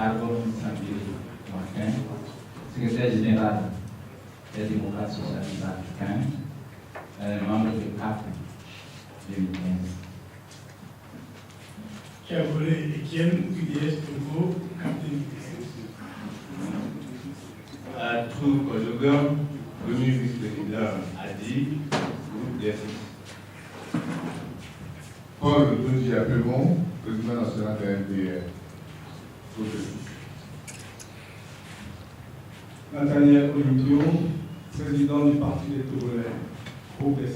Carbon Sambil Martin, secrétaire général des démocrates socialistes africains, membre du CAP 2015. Chers collègues, Etienne, UDS Togo, CAP 2015. Tout collègue, premier vice-président Adi, groupe des Paul Donji Apelmon, président national de l'NPR. Nathaniel Olivier, président du Parti des Togolais, groupe des 6.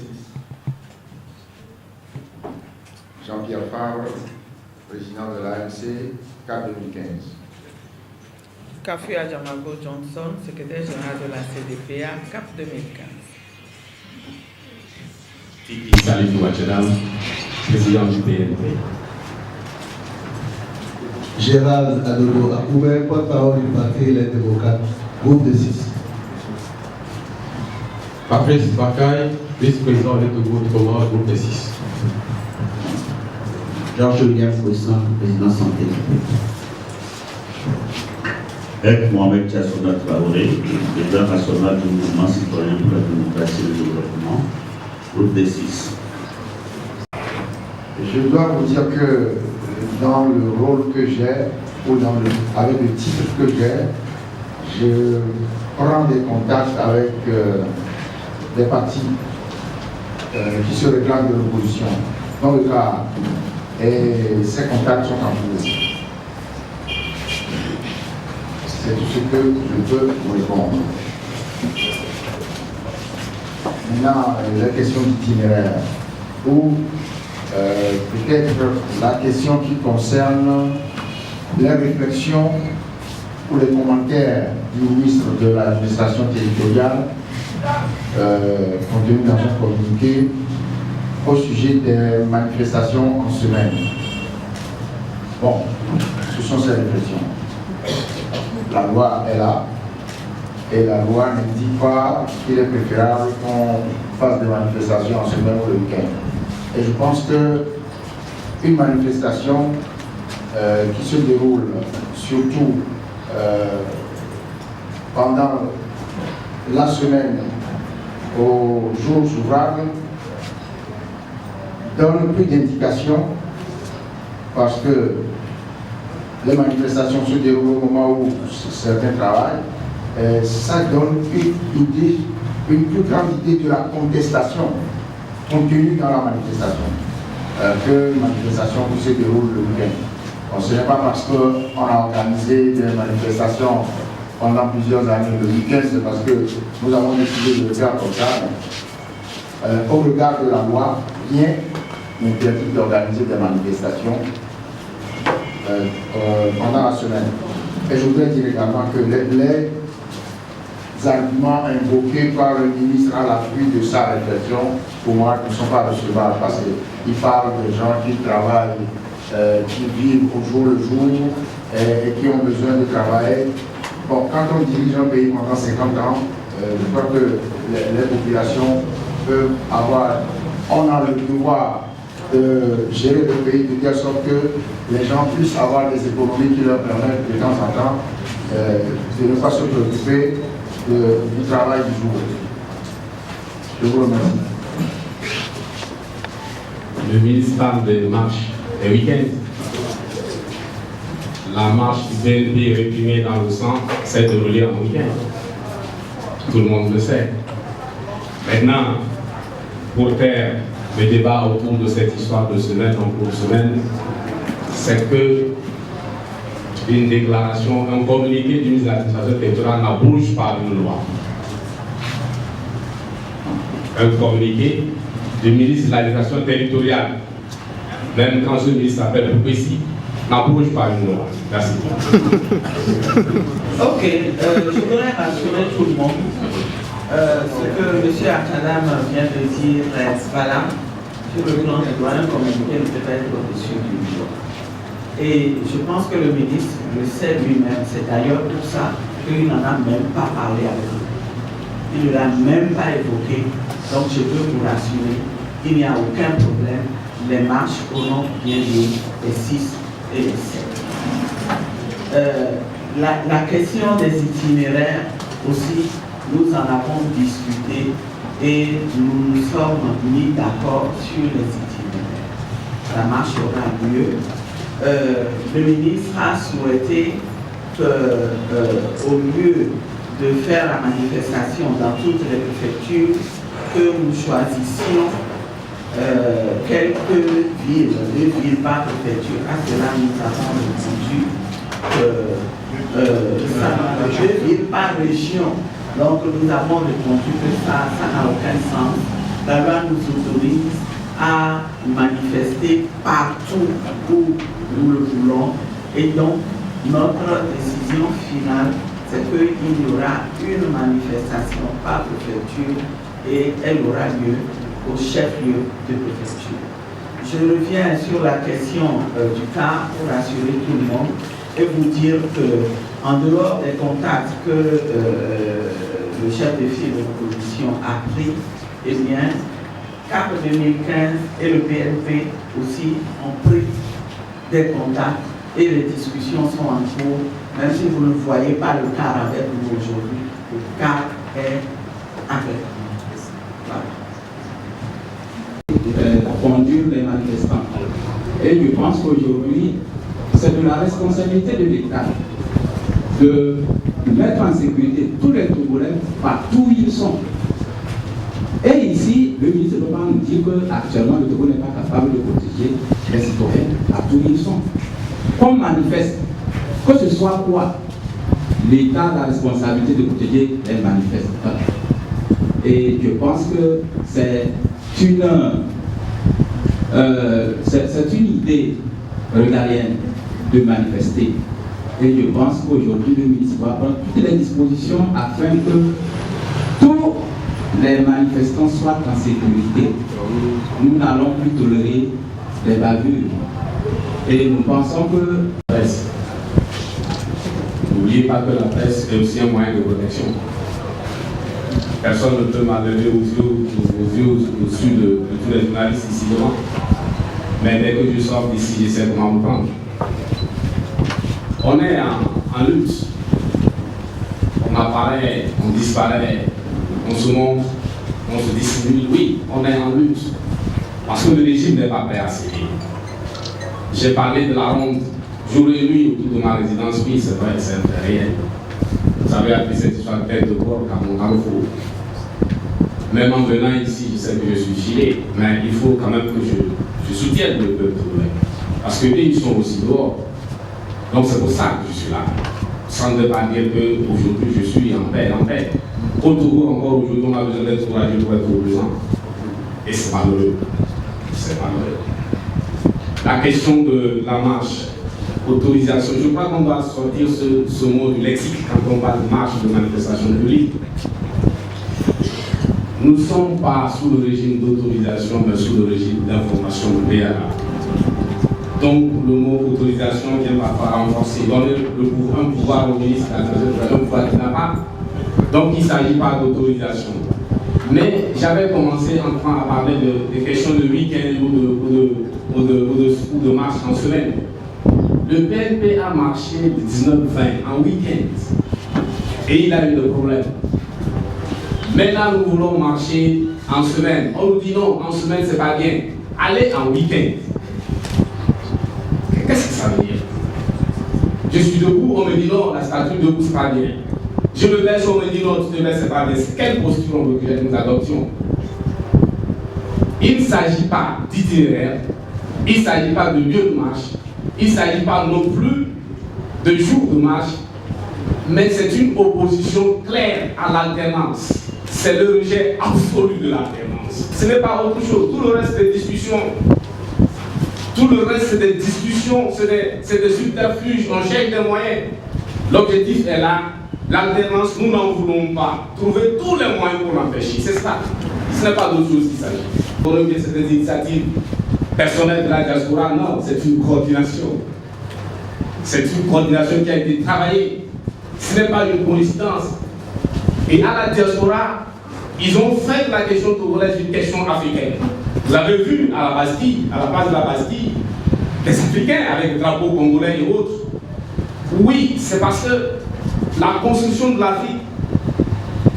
Jean-Pierre Favre, président de l'ANC, CAP 2015. Kafui Adjamago Johnson, secrétaire général de la CDPA, CAP 2015. Tiki Salif Ouachenam, président du PNP. Gérald Adodo Akoubé, porte-parole du Parti Les Démocrates, groupe de 6. Patrice Bakay, vice-président du Togo Outre-mer, groupe de 6. Georges William Fouesson, président santé. Avec Mohamed Tiassouna Traoré, président national du mouvement citoyen pour la démocratie et le développement, groupe des 6. Je dois vous dire que dans le rôle que j'ai, ou avec le titre que j'ai, je prends des contacts avec des partis qui se réclament de l'opposition. Dans le cas, et ces contacts sont en cours. C'est tout ce que je peux vous répondre. Maintenant, la question d'itinéraire, ou peut-être la question qui concerne les réflexions ou les commentaires du ministre de l'administration territoriale contenu dans un communiqué au sujet des manifestations en semaine. Bon, ce sont ces réflexions. La loi est là. Et la loi ne dit pas qu'il est préférable qu'on fasse des manifestations en semaine ou le week-end. Et je pense qu'une manifestation qui se déroule surtout pendant la semaine aux jours ouvrables donne plus d'indications parce que les manifestations se déroulent au moment où certains travaillent. Ça donne une plus grande idée de la contestation contenue dans la manifestation qu'une manifestation qui se déroule le week-end. Bon, ce n'est pas parce qu'on a organisé des manifestations pendant plusieurs années le week-end, c'est parce que nous avons décidé de le faire comme ça. Au regard de la loi, rien n'interdit d'organiser des manifestations pendant la semaine. Et je voudrais dire également que les arguments invoqués par le ministre à l'appui de sa réflexion, pour moi, ne sont pas recevables parce qu'il parle de gens qui travaillent, qui vivent au jour le jour et qui ont besoin de travailler. Bon, quand on dirige un pays pendant 50 ans, je crois que les populations peuvent avoir, on a le pouvoir de gérer le pays de telle sorte que les gens puissent avoir des économies qui leur permettent de temps en temps de ne pas se préoccuper du travail du jour. Je vous remercie. Le ministre parle de marche les week-ends. La marche du BNP réprimée dans le sang s'est déroulée en week-end. Tout le monde le sait. Maintenant, pour faire le débat autour de cette histoire de semaine en cours de semaine, c'est que une déclaration, un communiqué du ministre de l'administration territoriale n'abouche pas une loi. Un communiqué du ministre de l'administration territoriale, même quand ce ministre s'appelle Poupessi, n'abouche pas une loi. Merci. Ok, je voudrais rassurer tout le monde. Ce que M. Akadam vient de dire est valable sur le plan des droits. Un communiqué ne peut pas être au-dessus du loi. Et je pense que le ministre le sait lui-même. C'est d'ailleurs pour ça qu'il n'en a même pas parlé avec nous. Il ne l'a même pas évoqué. Donc je peux vous rassurer, il n'y a aucun problème. Les marches auront bien lieu les 6 et les 7. La question des itinéraires aussi, nous en avons discuté et nous nous sommes mis d'accord sur les itinéraires. La marche aura lieu. Le ministre a souhaité qu'au lieu de faire la manifestation dans toutes les préfectures, que nous choisissions quelques villes, 2 villes par préfecture. À cela, nous avons répondu 2 villes par région. Donc, nous avons répondu que ça n'a aucun sens. La loi nous autorise à manifester partout où nous le voulons. Et donc, notre décision finale, c'est qu'il y aura une manifestation par préfecture et elle aura lieu au chef-lieu de préfecture. Je reviens sur la question du cas pour rassurer tout le monde et vous dire que, en dehors des contacts que le chef de file de l'opposition a pris, eh bien, CAP 2015 et le PNP aussi ont pris des contacts et les discussions sont en cours. Même si vous ne voyez pas le CAR avec nous aujourd'hui, le CAR est avec nous. Voilà. Conduire les manifestants. Et je pense qu'aujourd'hui, c'est de la responsabilité de l'État de mettre en sécurité tous les Togolais partout où ils sont. Et ici, le ministre ne peut pas nous dire qu'actuellement le Togo n'est pas capable de protéger les citoyens partout où ils sont. Qu'on manifeste, que ce soit quoi, l'État a la responsabilité de protéger les manifestants. Et je pense que c'est une idée régalienne de manifester. Et je pense qu'aujourd'hui, le ministre va prendre toutes les dispositions afin que tous les manifestants soient en sécurité. Nous n'allons plus tolérer les bavures. Et nous pensons que la presse, n'oubliez pas que la presse est aussi un moyen de protection. Personne ne peut m'enlever aux yeux au-dessus de tous les journalistes ici devant. Mais dès que je sors d'ici, je sais comment me prendre. On est en lutte. On apparaît, on disparaît, on se montre, on se dissimule. Oui, on est en lutte. Parce que le régime n'est pas prêt à céder. J'ai parlé de la ronde jour et nuit autour de ma résidence. Oui, c'est vrai, c'est réel. Vous avez appris cette histoire de tête de corps à mon carrefour. Même en venant ici, je sais que je suis filé, mais il faut quand même que je soutienne le peuple togolais. Parce que ils sont aussi dehors. Donc c'est pour ça que je suis là. Sans ne pas dire qu'aujourd'hui je suis en paix, Au Togo, encore aujourd'hui, on a besoin d'être courageux pour être opposant. Et c'est malheureux. C'est malheureux. La question de la marche, autorisation, je crois qu'on doit sortir ce mot du lexique quand on parle de marche, de manifestation publique. Nous ne sommes pas sous le régime d'autorisation, mais sous le régime d'information préalable. Donc le mot autorisation vient parfois renforcer, donner un pouvoir au ministre, un pouvoir qu'il n'a pas. Donc il ne s'agit pas d'autorisation. Mais j'avais commencé en train à parler des questions de week-end ou de marche en semaine. Le PNP a marché de 19-20 en week-end et il a eu des problèmes. Maintenant, nous voulons marcher en semaine. On nous dit non, en semaine, c'est pas bien. Allez en week-end. Qu'est-ce que ça veut dire? Je suis debout, on me dit non, la statue debout, c'est pas bien. Je me baisse, on me dit non, tu te baisses, c'est pas bien. Quelle posture on veut que nous adoptions? Il ne s'agit pas d'itinéraire, il ne s'agit pas de lieu de marche, il ne s'agit pas non plus de jour de marche, mais c'est une opposition claire à l'alternance. C'est le rejet absolu de l'alternance. Ce n'est pas autre chose. Tout le reste des discussions, c'est des subterfuges, on cherche des moyens. L'objectif est là. L'alternance, nous n'en voulons pas. Trouver tous les moyens pour l'empêcher. C'est ça. Ce n'est pas d'autre chose qu'il s'agit. On revient sur des initiatives personnelles de la diaspora. Non, c'est une coordination. C'est une coordination qui a été travaillée. Ce n'est pas une coïncidence. Et à la diaspora, ils ont fait la question togolaise une question africaine. Vous avez vu à la Bastille, à la base de la Bastille, des Africains avec le drapeau congolais et autres. Oui, c'est parce que la construction de l'Afrique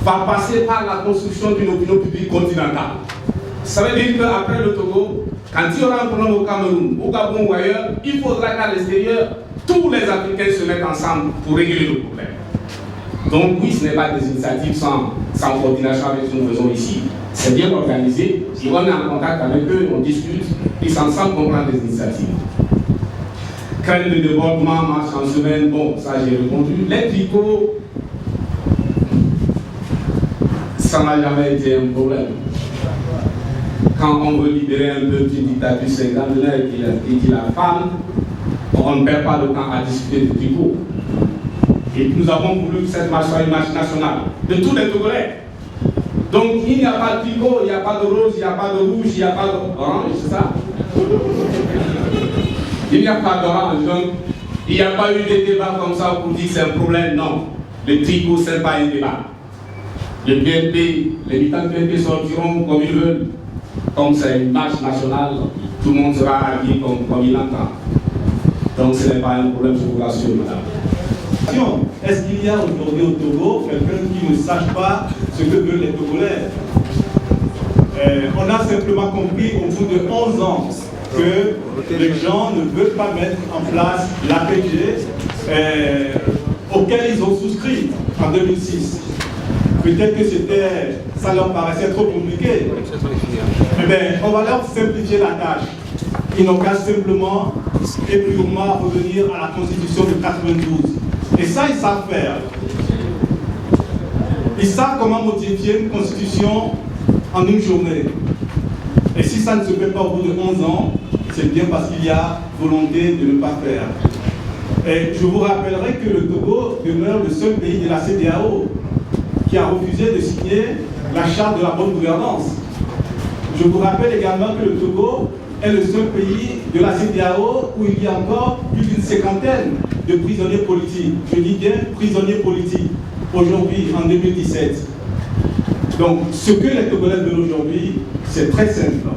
va passer par la construction d'une opinion publique continentale. Ça veut dire qu'après le Togo, quand il y aura un problème au Cameroun, au Gabon ou ailleurs, il faudra qu'à l'extérieur, tous les Africains se mettent ensemble pour régler le problème. Donc oui, ce n'est pas des initiatives sans coordination avec ce que nous faisons ici. C'est bien organisé, et on est en contact avec eux, on discute, et ensemble on prend des initiatives. Crainte de débordement, marche en semaine, bon, ça j'ai répondu. Les tricots, ça n'a jamais été un problème. Quand on veut libérer un peu d'une dictature cinquantenaire et qu'il a femme, on ne perd pas le temps à discuter de tricot. Et nous avons voulu que cette marche soit une marche nationale de tous les Togolais. Donc il n'y a pas de tricot, il n'y a pas de rose, il n'y a pas de rouge, il n'y a pas d'orange, c'est ça? Il n'y a pas d'orange, donc il n'y a pas eu de débat comme ça pour dire que c'est un problème, non. Le tricot, ce n'est pas un débat. Le BNP, les militants du BNP sortiront comme ils veulent. Comme c'est une marche nationale, tout le monde sera habillé comme il entend. Donc ce n'est pas un problème, je vous rassure, madame. Est-ce qu'il y a aujourd'hui au Togo quelqu'un qui ne sache pas ce que veulent les Togolais? On a simplement compris au bout de 11 ans que les gens ne veulent pas mettre en place l'APG auquel ils ont souscrit en 2006. Peut-être que ça leur paraissait trop compliqué. Eh bien, on va leur simplifier la tâche. Ils n'ont qu'à simplement et purement revenir à la Constitution de 92. Et ça, ils savent faire. Ils savent comment modifier une Constitution en une journée. Et si ça ne se fait pas au bout de 11 ans, c'est bien parce qu'il y a volonté de ne pas faire. Et je vous rappellerai que le Togo demeure le seul pays de la CEDEAO qui a refusé de signer la charte de la bonne gouvernance. Je vous rappelle également que le Togo est le seul pays de la CEDEAO où il y a encore plus d'une cinquantaine de prisonniers politiques. Je dis bien prisonniers politiques, aujourd'hui, en 2017. Donc, ce que les Togolais veulent aujourd'hui, c'est très simple.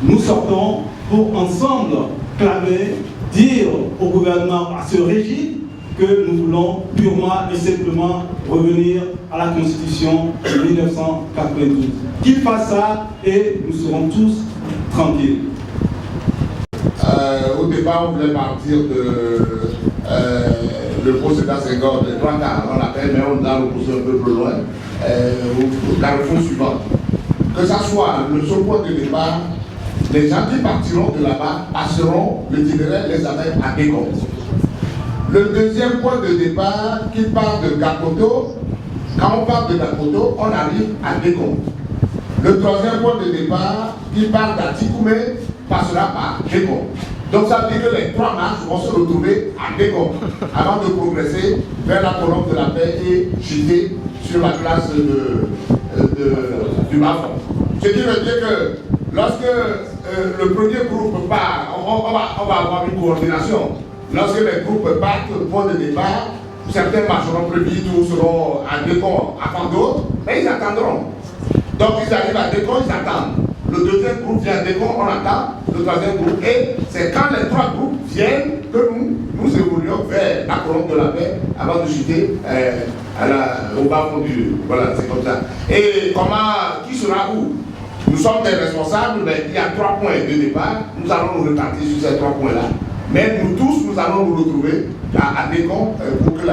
Nous sortons pour ensemble clamer, dire au gouvernement, à ce régime, que nous voulons purement et simplement revenir à la Constitution de 1992. Qu'il fasse ça et nous serons tous tranquilles. Au départ, on voulait partir de le procédé Senghor de 3 quarts, on l'appelle, mais on a repoussé un peu plus loin, au carrefour suivant. Que ça soit le seul point de départ, les gens qui partiront de là-bas passeront l'itinéraire les amène à Bégon. Le deuxième point de départ qui part de Gakoto, quand on part de Gakoto, on arrive à Bégon. Le troisième point de départ qui part d'Atikoumé passera par Bégon. Donc ça veut dire que les 3 marches vont se retrouver à Bégon avant de progresser vers la colonne de la paix et chuter sur la place du Bafon. Ce qui veut dire que lorsque le premier groupe part, on va avoir une coordination. Lorsque les groupes partent au point de départ, certains marcheront plus vite ou seront à Bégon avant d'autres, mais ils attendront. Donc ils arrivent à Bégon, ils attendent. Le deuxième groupe vient à Bégon, on attend. Le troisième groupe. Et c'est quand les 3 groupes viennent que nous évoluons vers la colonne de la paix avant de chuter au bas fond du... Voilà, c'est comme ça. Et qui sera où? Nous sommes des responsables, mais il y a 3 points de départ. Nous allons nous répartir sur ces 3 points-là. Mais nous tous, nous allons nous retrouver à Bégon pour que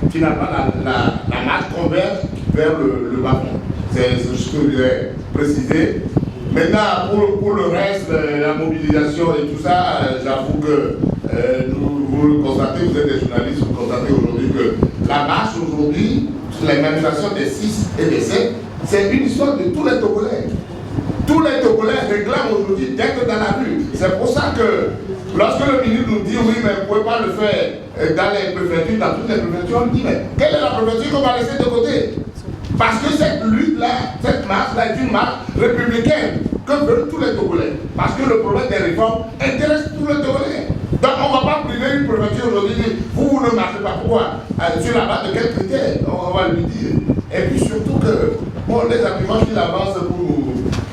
finalement la marche converge vers le bas fond. C'est ce que je voulais préciser. Maintenant, pour le reste, la mobilisation et tout ça, j'avoue que vous le constatez, vous êtes des journalistes, vous constatez aujourd'hui que la marche aujourd'hui, les manifestations des 6 et des 7, c'est une histoire de tous les Togolais. Tous les Togolais réclament aujourd'hui d'être dans la rue. C'est pour ça que lorsque le ministre nous dit oui, mais vous ne pouvez pas le faire dans les préfectures, dans toutes les préfectures, on dit mais quelle est la préfecture qu'on va laisser de côté? Parce que cette lutte-là, cette marche-là est une marche républicaine que veulent tous les Togolais. Parce que le problème des réformes intéresse tous les Togolais. Donc on ne va pas priver une préfecture aujourd'hui, vous ne marchez pas. Pourquoi? Sur la base de quels critères? On va lui dire. Et puis surtout que les arguments qu'il avance pour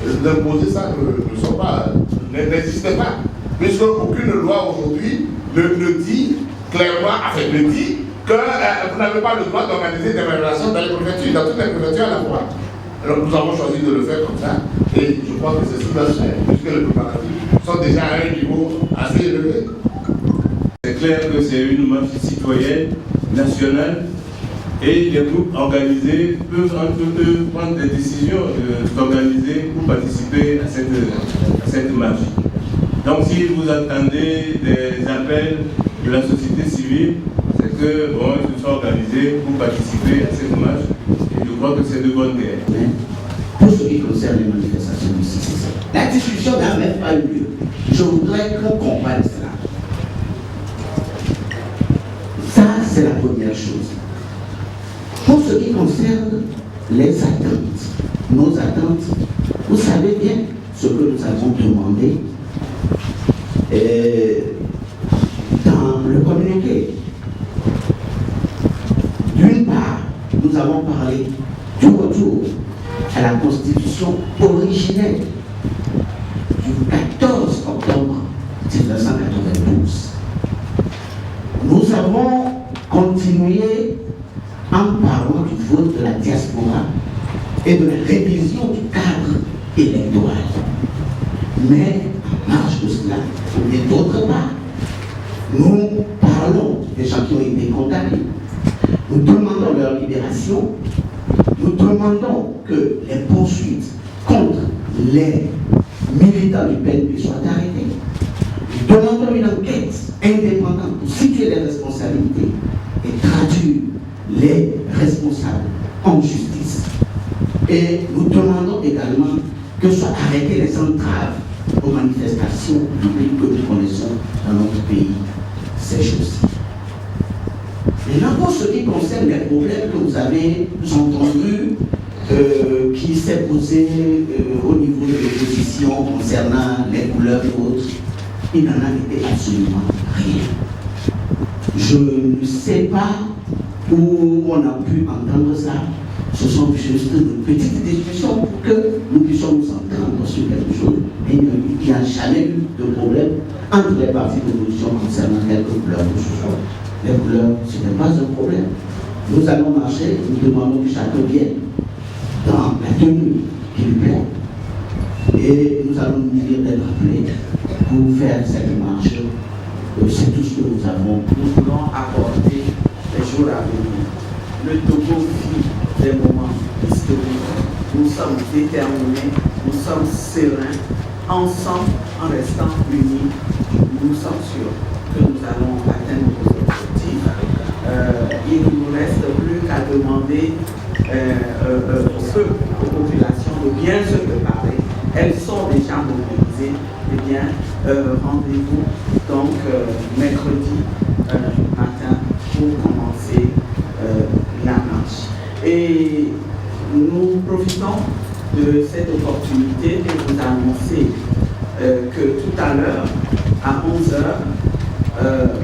nous imposer ça n'existent pas. Puisque aucune loi aujourd'hui ne dit clairement, le dit que vous n'avez pas le droit d'organiser des révélations dans les préfectures, dans toutes les préfectures à la fois. Alors nous avons choisi de le faire comme ça, et je crois que c'est ce qui va se faire, puisque les préparatifs sont déjà à un niveau assez élevé. C'est clair que c'est une marche citoyenne, nationale, et les groupes organisés peuvent entre eux prendre des décisions d'organiser pour participer à cette marche. Donc si vous entendez des appels de la société civile, c'est que bon, ils se sont organisés pour participer à cette marche, et je crois que c'est de bonne guerre. Pour ce qui concerne les manifestations du 6, la discussion n'a même pas eu lieu. Je voudrais qu'on comprenne cela. Ça, c'est la première chose. Pour ce qui concerne les attentes, nos attentes, vous savez bien ce que nous avons demandé dans le communiqué. D'une part, nous avons parlé du retour à la constitution originelle du 14 octobre 1992. Nous avons continué en parlant du vote de la diaspora et de la révision du cadre électoral. Mais en marge de cela, ou bien d'autre part, nous parlons des gens qui ont été condamnés. Nous demandons leur libération. Nous demandons que les poursuites contre les militants du PNP soient arrêtées. Nous demandons une enquête indépendante pour situer les responsabilités et traduire les responsables en justice. Et nous demandons également que soient arrêtées les entraves aux manifestations publiques que nous connaissons dans notre pays ces jours-ci. Et là, pour ce qui concerne les problèmes que vous avez entendus, qui s'est posé au niveau de l'opposition concernant les couleurs et autres, il n'en a été absolument rien. Je ne sais pas où on a pu entendre ça. Ce sont juste de petites discussions pour que nous puissions nous entendre sur quelque chose. Et il n'y a jamais eu de problème entre les partis d'opposition concernant quelque couleur que ce soit. Les couleurs, ce n'est pas un problème. Nous allons marcher, nous demandons que chacun vienne dans la tenue qui lui plaît. Et nous allons nous dire d'être appelés pour faire cette marche. C'est tout ce que nous avons. Nous voulons apporter les jours à venir. Le Togo vit des moments historiques. Nous sommes déterminés, nous sommes sereins. Ensemble, en restant unis, nous sommes sûrs que nous allons atteindre nos objectifs. Il ne nous reste plus qu'à demander aux populations de bien se préparer. Elles sont déjà mobilisées. Eh bien, rendez-vous donc mercredi matin pour commencer la marche. Et nous profitons de cette opportunité de vous annoncer que tout à l'heure, à 11h,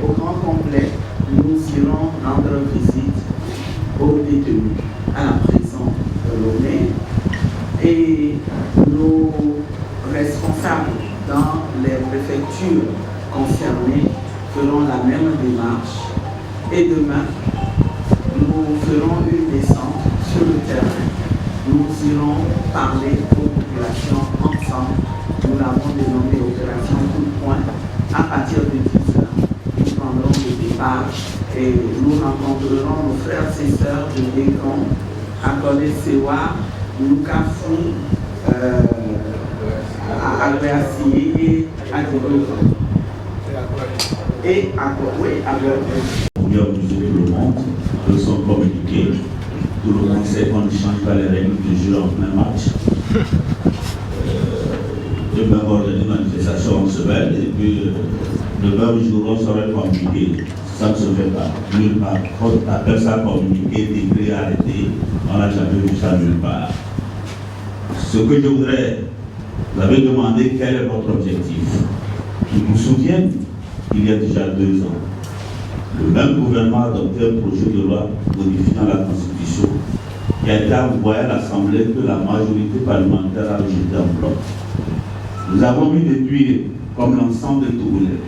au grand complet, nous irons rendre visite aux détenus à la prison de Lomé. Et nos responsables dans les préfectures concernées feront la même démarche. Et demain, nous ferons une descente sur le terrain. Nous irons parler aux populations ensemble. Nous l'avons dénommé opération coup de poing. À partir de 10h, nous prendrons le départ et nous rencontrerons nos frères et sœurs de Dégon, à Kolé-Sewa, Lukafu, à Albert-Sié et à Diogo. Et à Pour tout le monde, de son communiqué, tout le monde sait qu'on ne change pas les règles du jeu en plein match. Le même ordre de manifestation on se mêle et puis le même jour on serait communiqué. Ça ne se fait pas. Nulle part. On appelle ça communiqué, décret, arrêté. On n'a jamais vu ça nulle part. Ce que je voudrais, vous avez demandé quel est votre objectif. Je vous souviens, il y a déjà 2 ans, le même gouvernement a adopté un projet de loi modifiant la Constitution qui a été envoyé à l'Assemblée que la majorité parlementaire a rejeté en bloc. Nous avons vu depuis, comme l'ensemble des Togolais,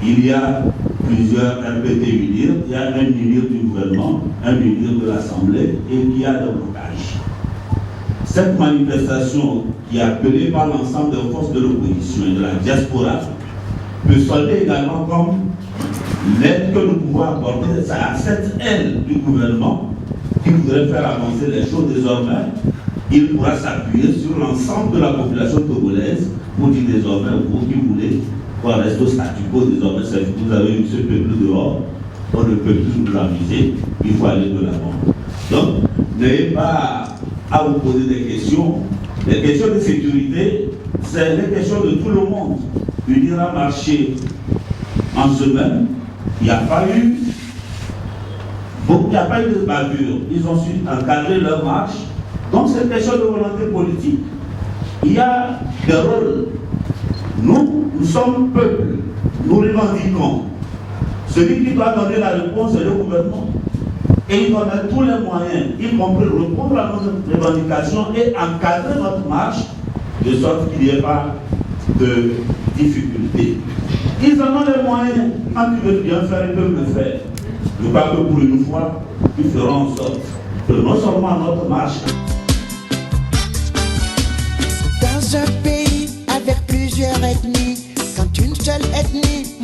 qu'il y a plusieurs RPT UNIR, il y a un UNIR du gouvernement, un UNIR de l'Assemblée et il y a le blocage. Cette manifestation qui est appelée par l'ensemble des forces de l'opposition et de la diaspora peut solder également comme l'aide que nous pouvons apporter à cette aile du gouvernement qui voudrait faire avancer les choses désormais. Il pourra s'appuyer sur l'ensemble de la population togolaise pour dire désormais, vous qui voulez qu'on reste au statu quo, désormais, vous avez eu ce peuple dehors, on ne peut plus nous amuser, il faut aller de l'avant. Donc, n'ayez pas à vous poser des questions. Les questions de sécurité, c'est les questions de tout le monde. UNIR a marché en semaine, il n'y a pas eu de bavure. Ils ont su encadrer leur marche. Donc c'est une question de volonté politique. Il y a des rôles. Nous sommes peuple. Nous revendiquons. Celui qui doit donner la réponse, c'est le gouvernement. Et il doit mettre tous les moyens, y compris répondre à nos revendications et encadrer notre marche, de sorte qu'il n'y ait pas de difficultés. Ils en ont les moyens. Quand ils veulent bien faire, ils peuvent le faire. Je crois que pour une fois, ils feront en sorte que non seulement notre marche. Dans un pays avec plusieurs ethnies, quand une seule ethnie